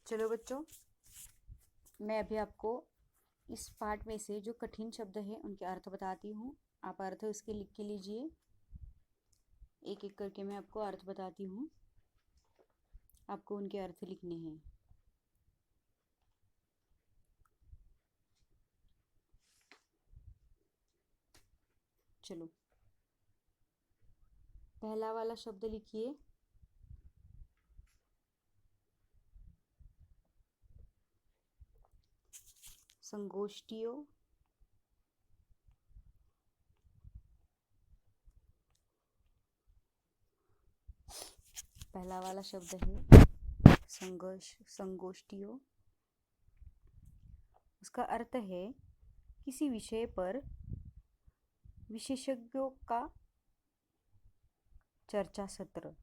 चलो बच्चों, मैं अभी आपको इस पाठ में से जो कठिन शब्द है उनके अर्थ बताती हूँ। आप अर्थ उसके लिख के लीजिए। एक एक करके मैं आपको अर्थ बताती हूँ। आपको उनके अर्थ लिखने हैं। चलो, पहला वाला शब्द लिखिए। संगोष्ठियों। पहला वाला शब्द है संगोष्ठियों। उसका अर्थ है किसी विषय पर विशेषज्ञों का चर्चा सत्र।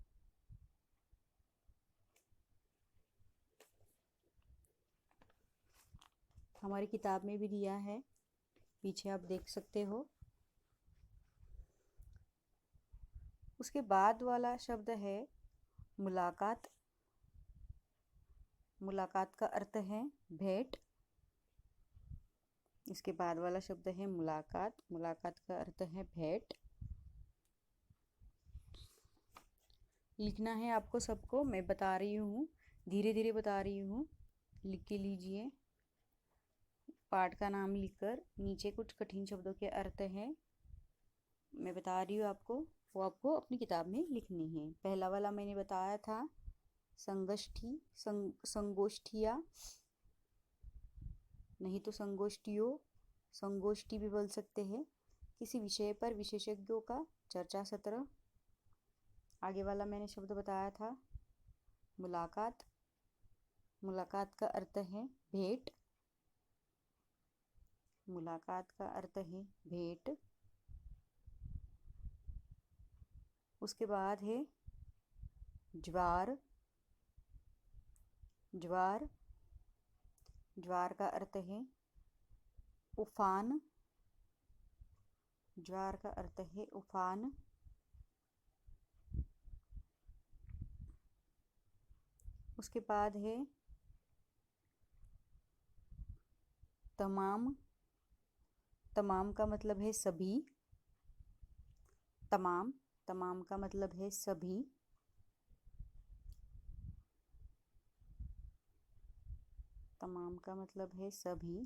हमारी किताब में भी दिया है, पीछे आप देख सकते हो। उसके बाद वाला शब्द है मुलाकात। मुलाकात का अर्थ है भेंट। इसके बाद वाला शब्द है मुलाकात। मुलाकात का अर्थ है भेंट। लिखना है आपको सबको, मैं बता रही हूँ, धीरे धीरे बता रही हूँ। लिख के लीजिए। पाठ का नाम लिखकर नीचे कुछ कठिन शब्दों के अर्थ हैं, मैं बता रही हूँ आपको, वो आपको अपनी किताब में लिखनी है। पहला वाला मैंने बताया था संगोष्ठिया, नहीं तो संगोष्ठियों, संगोष्ठी भी बोल सकते हैं। किसी विषय पर विशेषज्ञों का चर्चा सत्र। आगे वाला मैंने शब्द बताया था मुलाकात। मुलाकात का अर्थ है भेंट। मुलाकात का अर्थ है भेंट। उसके बाद है ज्वार। ज्वार। ज्वार का अर्थ है उफान। ज्वार का अर्थ है उफान। उसके बाद है तमाम। तमाम का मतलब है सभी। तमाम। तमाम का मतलब है सभी। तमाम का मतलब है सभी।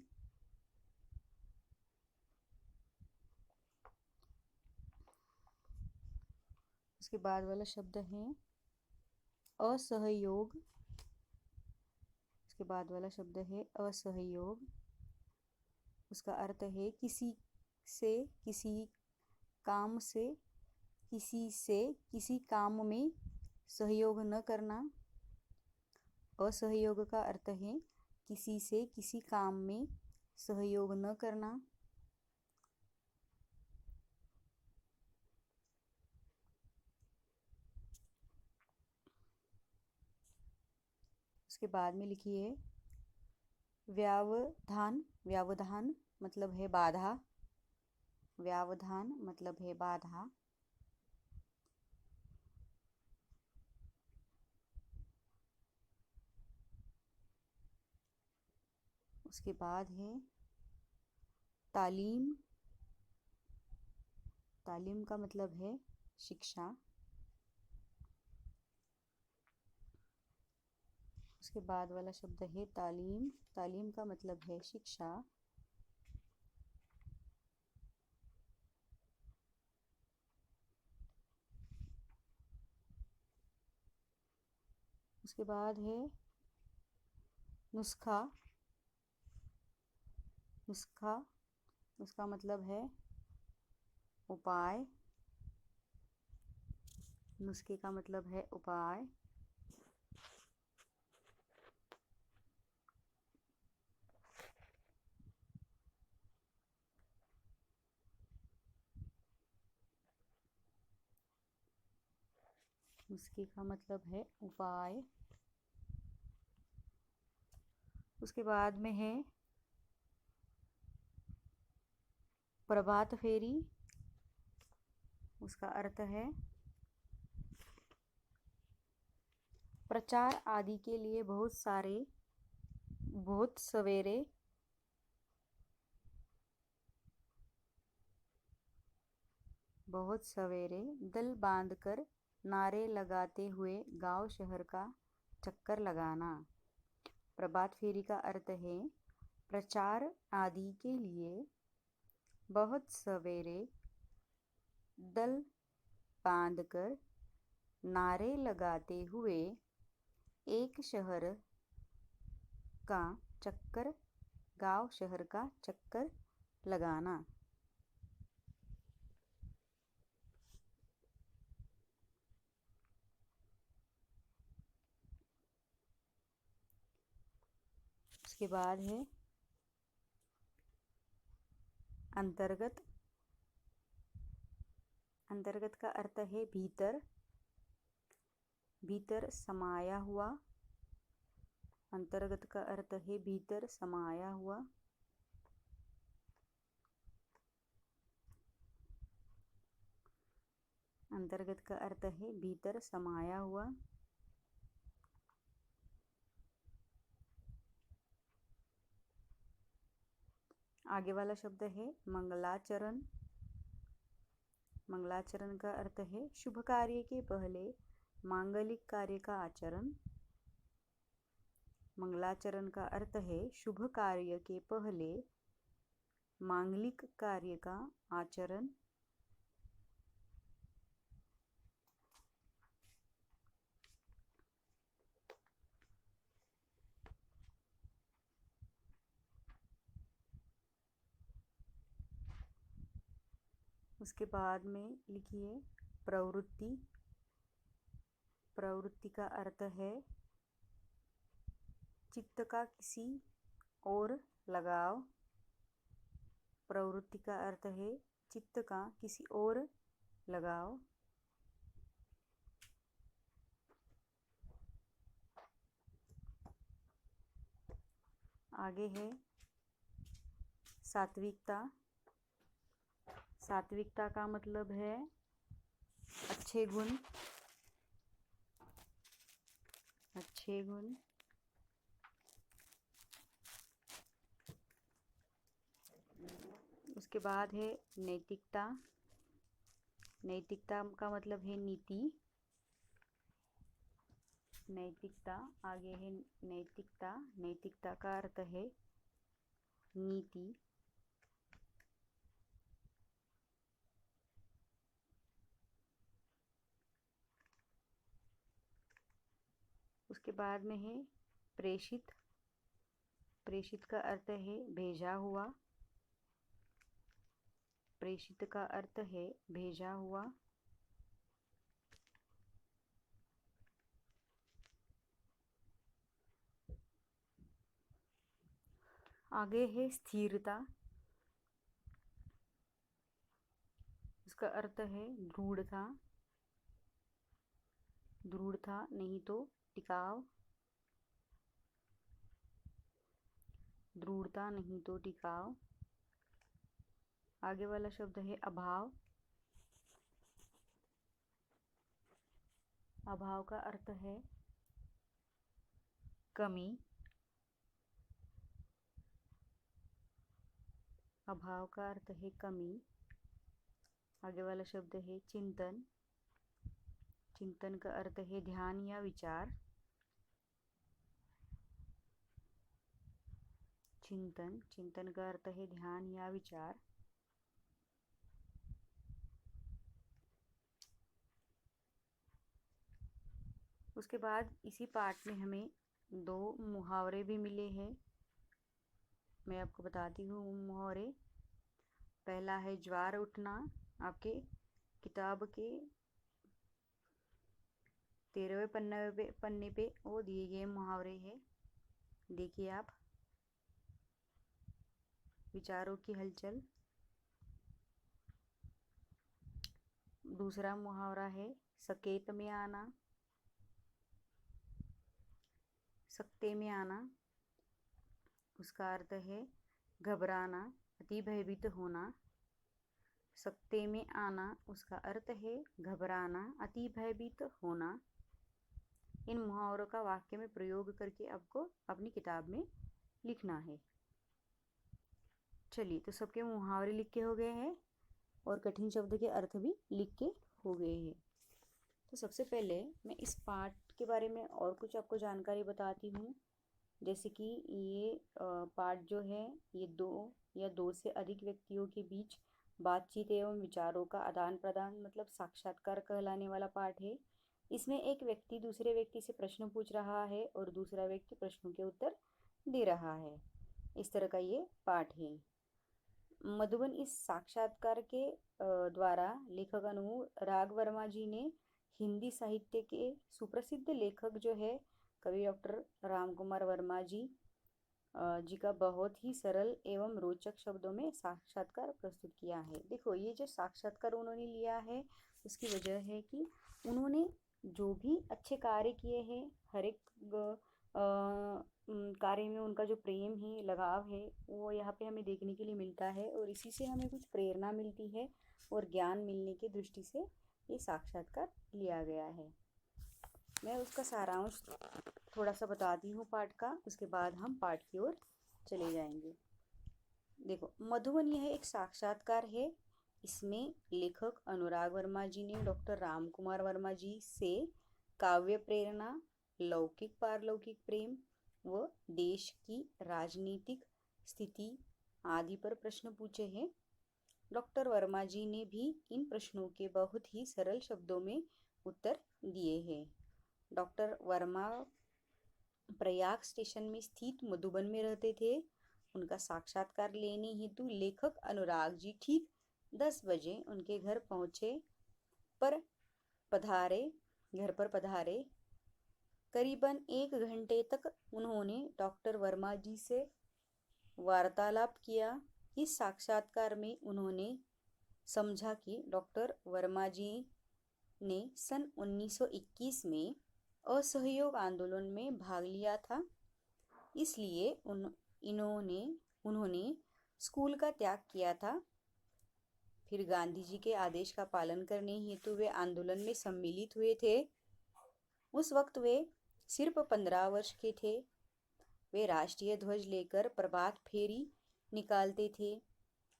उसके बाद वाला शब्द है असहयोग। उसके बाद वाला शब्द है असहयोग। उसका अर्थ है किसी से, किसी काम से, किसी से किसी काम में सहयोग न करना। असहयोग का अर्थ है किसी से किसी काम में सहयोग न करना। उसके बाद में लिखिए व्यावधान। व्यावधान मतलब है बाधा। व्यावधान मतलब है बाधा। उसके बाद है तालीम। तालीम का मतलब है शिक्षा। उसके बाद वाला शब्द है तालीम। तालीम का मतलब है शिक्षा। उसके बाद है नुस्खा। नुस्खा, उसका मतलब है उपाय। नुस्खे का मतलब है उपाय। नुस्खे का मतलब है उपाय। उसके बाद में है प्रभात फेरी। उसका अर्थ है प्रचार आदि के लिए बहुत सारे बहुत सवेरे, बहुत सवेरे दल बांधकर नारे लगाते हुए गांव शहर का चक्कर लगाना। प्रभात फेरी का अर्थ है प्रचार आदि के लिए बहुत सवेरे दल बांधकर नारे लगाते हुए एक शहर का चक्कर, गांव शहर का चक्कर लगाना। उसके बाद है अंतर्गत। अंतर्गत का अर्थ है भीतर, भीतर समाया हुआ। अंतर्गत का अर्थ है भीतर समाया हुआ। अंतर्गत का अर्थ है भीतर समाया हुआ। आगे वाला शब्द है मंगलाचरण। मंगलाचरण का अर्थ है शुभ कार्य के पहले मांगलिक कार्य का आचरण। मंगलाचरण का अर्थ है शुभ कार्य के पहले मांगलिक कार्य का आचरण। उसके बाद में लिखिए प्रवृत्ति। प्रवृत्ति का अर्थ है चित्त का किसी और लगाव। प्रवृत्ति का अर्थ है चित्त का किसी और लगाव। आगे है सात्विकता। सात्विकता का मतलब है अच्छे गुण, अच्छे गुण। उसके बाद है नैतिकता। नैतिकता का मतलब है नीति। नैतिकता, आगे है नैतिकता। नैतिकता का अर्थ है नीति। उसके बाद में है प्रेषित। प्रेषित का अर्थ है भेजा हुआ। प्रेषित का अर्थ है भेजा हुआ। आगे है स्थिरता। उसका अर्थ है दृढ़ता। दृढ़ता नहीं तो टिकाव। दृढ़ता नहीं तो टिकाव। आगे वाला शब्द है अभाव। अभाव का अर्थ है कमी। अभाव का अर्थ है कमी। आगे वाला शब्द है चिंतन। चिंतन का अर्थ है ध्यान या विचार। चिंतन, चिंतन का अर्थ है ध्यान या विचार। उसके बाद इसी पाठ में हमें 2 मुहावरे भी मिले हैं। मैं आपको बताती हूँ मुहावरे। पहला है ज्वार उठना। आपके किताब के 13वें पन्ने पे वो दिए गए मुहावरे हैं, देखिए आप। विचारों की हलचल। दूसरा मुहावरा है सकेत में आना। सकते में आना, उसका अर्थ है घबराना, अति भयभीत होना। सकते में आना उसका अर्थ है घबराना, अति भयभीत होना। इन मुहावरों का वाक्य में प्रयोग करके आपको अपनी किताब में लिखना है। चलिए, तो सबके मुहावरे लिख के हो गए हैं और कठिन शब्द के अर्थ भी लिख के हो गए हैं। तो सबसे पहले मैं इस पाठ के बारे में और कुछ आपको जानकारी बताती हूँ। जैसे कि ये पाठ जो है ये दो या दो से अधिक व्यक्तियों के बीच बातचीत एवं विचारों का आदान प्रदान मतलब साक्षात्कार कहलाने वाला पाठ है। इसमें एक व्यक्ति दूसरे व्यक्ति से प्रश्न पूछ रहा है और दूसरा व्यक्ति प्रश्नों के उत्तर दे रहा है। इस तरह का ये पाठ है। मधुबन इस साक्षात्कार के द्वारा लेखक अनुराग वर्मा जी ने हिंदी साहित्य के सुप्रसिद्ध लेखक जो है कवि डॉक्टर राम कुमार वर्मा जी जी का बहुत ही सरल एवं रोचक शब्दों में साक्षात्कार प्रस्तुत किया है। देखो, ये जो साक्षात्कार उन्होंने लिया है उसकी वजह है कि उन्होंने जो भी अच्छे कार्य किए हैं, हर एक कार्य में उनका जो प्रेम है, लगाव है, वो यहाँ पे हमें देखने के लिए मिलता है और इसी से हमें कुछ प्रेरणा मिलती है और ज्ञान मिलने की दृष्टि से ये साक्षात्कार लिया गया है। मैं उसका सारांश थोड़ा सा बताती हूँ पाठ का, उसके बाद हम पाठ की ओर चले जाएंगे। देखो, मधुबन यह एक साक्षात्कार है। इसमें लेखक अनुराग वर्मा जी ने डॉक्टर राम कुमार वर्मा जी से काव्य प्रेरणा, लौकिक पारलौकिक प्रेम व देश की राजनीतिक स्थिति आदि पर प्रश्न पूछे हैं। डॉक्टर वर्मा जी ने भी इन प्रश्नों के बहुत ही सरल शब्दों में उत्तर दिए हैं। डॉक्टर वर्मा प्रयाग स्टेशन में स्थित मधुबन में रहते थे। उनका साक्षात्कार लेने हेतु लेखक अनुराग जी ठीक 10 बजे उनके घर पर पधारे। करीबन 1 घंटे तक उन्होंने डॉक्टर वर्मा जी से वार्तालाप किया। इस साक्षात्कार में उन्होंने समझा कि डॉक्टर वर्मा जी ने सन 1921 में असहयोग आंदोलन में भाग लिया था, इसलिए उन्होंने स्कूल का त्याग किया था। फिर गांधी जी के आदेश का पालन करने हेतु वे आंदोलन में सम्मिलित हुए थे। उस वक्त वे सिर्फ 15 वर्ष के थे। वे राष्ट्रीय ध्वज लेकर प्रभात फेरी निकालते थे।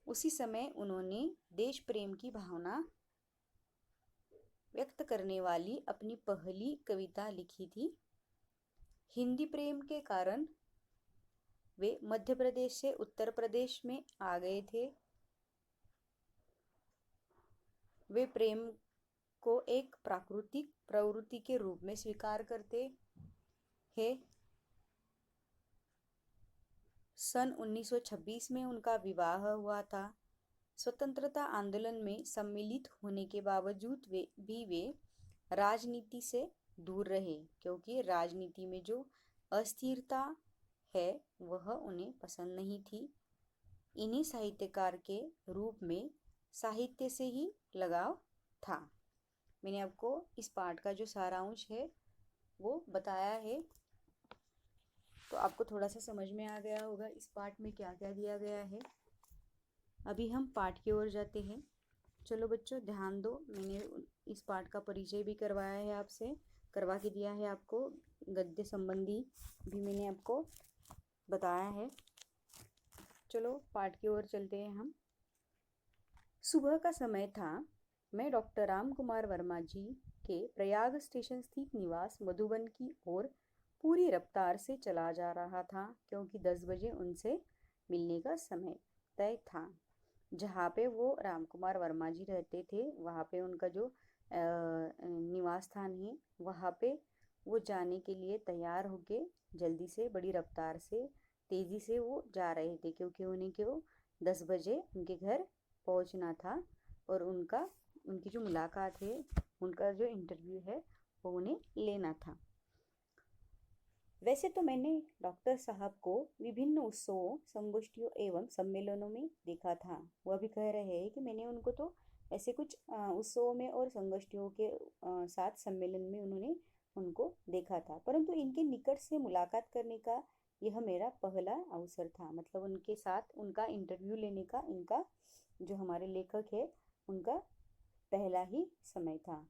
उसी समय उन्होंने देश प्रेम की भावना व्यक्त करने वाली अपनी पहली कविता लिखी थी। हिंदी प्रेम के कारण वे मध्य प्रदेश से उत्तर प्रदेश में आ गए थे। वे प्रेम को एक प्राकृतिक प्रवृत्ति के रूप में स्वीकार करते हैं। सन 1926 में उनका विवाह हुआ था। स्वतंत्रता आंदोलन में सम्मिलित होने के बावजूद वे राजनीति से दूर रहे, क्योंकि राजनीति में जो अस्थिरता है वह उन्हें पसंद नहीं थी। इन्हीं साहित्यकार के रूप में साहित्य से ही लगाव था। मैंने आपको इस पाठ का जो सारांश है वो बताया है, तो आपको थोड़ा सा समझ में आ गया होगा इस पाठ में क्या क्या दिया गया है। अभी हम पाठ की ओर जाते हैं। चलो बच्चों, ध्यान दो। मैंने इस पाठ का परिचय भी करवाया है, आपसे करवा के दिया है। आपको गद्य संबंधी भी मैंने आपको बताया है। चलो पाठ की ओर चलते हैं हम। सुबह का समय था। मैं डॉक्टर राम कुमार वर्मा जी के प्रयाग स्टेशन स्थित निवास मधुबन की ओर पूरी रफ्तार से चला जा रहा था, क्योंकि 10 बजे उनसे मिलने का समय तय था। जहाँ पे वो राम कुमार वर्मा जी रहते थे, वहाँ पे उनका जो निवास स्थान है, वहाँ पे वो जाने के लिए तैयार होके जल्दी से बड़ी रफ्तार से तेज़ी से वो जा रहे थे, क्योंकि उन्हें 10 बजे उनके घर पहुँचना था और उनकी जो मुलाकात है, उनका जो इंटरव्यू है वो उन्हें लेना था। वैसे तो मैंने डॉक्टर साहब को विभिन्न उत्सवों, संगोष्ठियों एवं सम्मेलनों में देखा था। वह भी कह रहे हैं कि मैंने उनको तो ऐसे कुछ उत्सवों में और संगोष्ठियों के साथ सम्मेलन में उनको देखा था, परंतु इनके निकट से मुलाकात करने का यह मेरा पहला अवसर था। मतलब उनके साथ उनका इंटरव्यू लेने का इनका जो हमारे लेखक है उनका पहला ही समय था।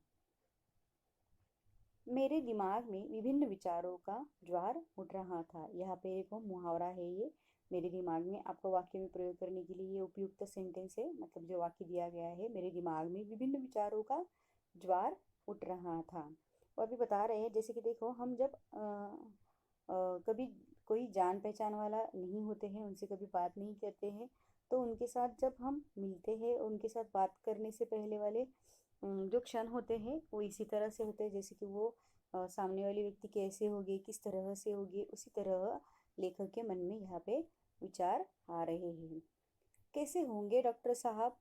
मेरे दिमाग में विभिन्न विचारों का ज्वार उठ रहा था। यहाँ पे एक मुहावरा है ये, मेरे दिमाग में। आपको वाक्य में प्रयोग करने के लिए ये उपयुक्त सेंटेंस है, मतलब जो वाक्य दिया गया है, मेरे दिमाग में विभिन्न विचारों का ज्वार उठ रहा था। और अभी बता रहे हैं, जैसे कि देखो, हम जब कभी कोई जान पहचान वाला नहीं होते हैं, उनसे कभी बात नहीं करते हैं, तो उनके साथ जब हम मिलते हैं, उनके साथ बात करने से पहले वाले जो क्षण होते हैं वो इसी तरह से होते हैं, जैसे कि वो सामने वाले व्यक्ति कैसे होंगे, किस तरह से होंगे, उसी तरह लेखक के मन में यहाँ पे विचार आ रहे हैं। कैसे होंगे डॉक्टर साहब,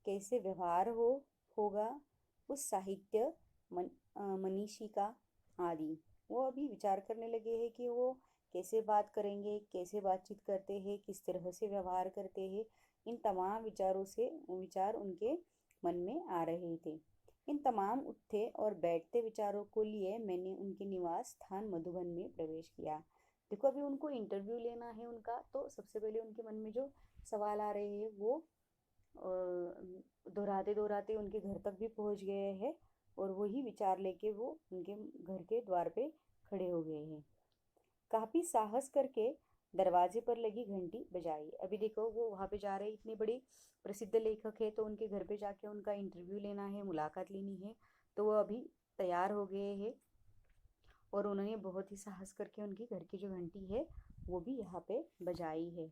कैसे व्यवहार होगा उस साहित्य मनीषी का आदि। वो अभी विचार करने लगे हैं कि वो कैसे बात करेंगे, कैसे बातचीत करते हैं, किस तरह से व्यवहार करते हैं। इन तमाम विचार उनके मन में आ रहे थे। इन तमाम उठते और बैठते विचारों को लिए मैंने उनके निवास स्थान मधुबन में प्रवेश किया। देखो, अभी उनको इंटरव्यू लेना है उनका, तो सबसे पहले उनके मन में जो सवाल आ रहे हैं वो दोहराते दोहराते उनके घर तक भी पहुंच गए हैं, और वही विचार लेके वो उनके घर के द्वार पे खड़े हो गए हैं। काफी साहस करके दरवाजे पर लगी घंटी बजाई। अभी देखो, वो वहां पे जा रहे हैं, इतने बड़े प्रसिद्ध लेखक है, तो उनके घर पे जाके उनका इंटरव्यू लेना है, मुलाकात लेनी है। तो वो अभी तैयार हो गए हैं, और उन्होंने बहुत ही साहस करके उनकी घर की जो घंटी है वो भी यहाँ पे बजाई है।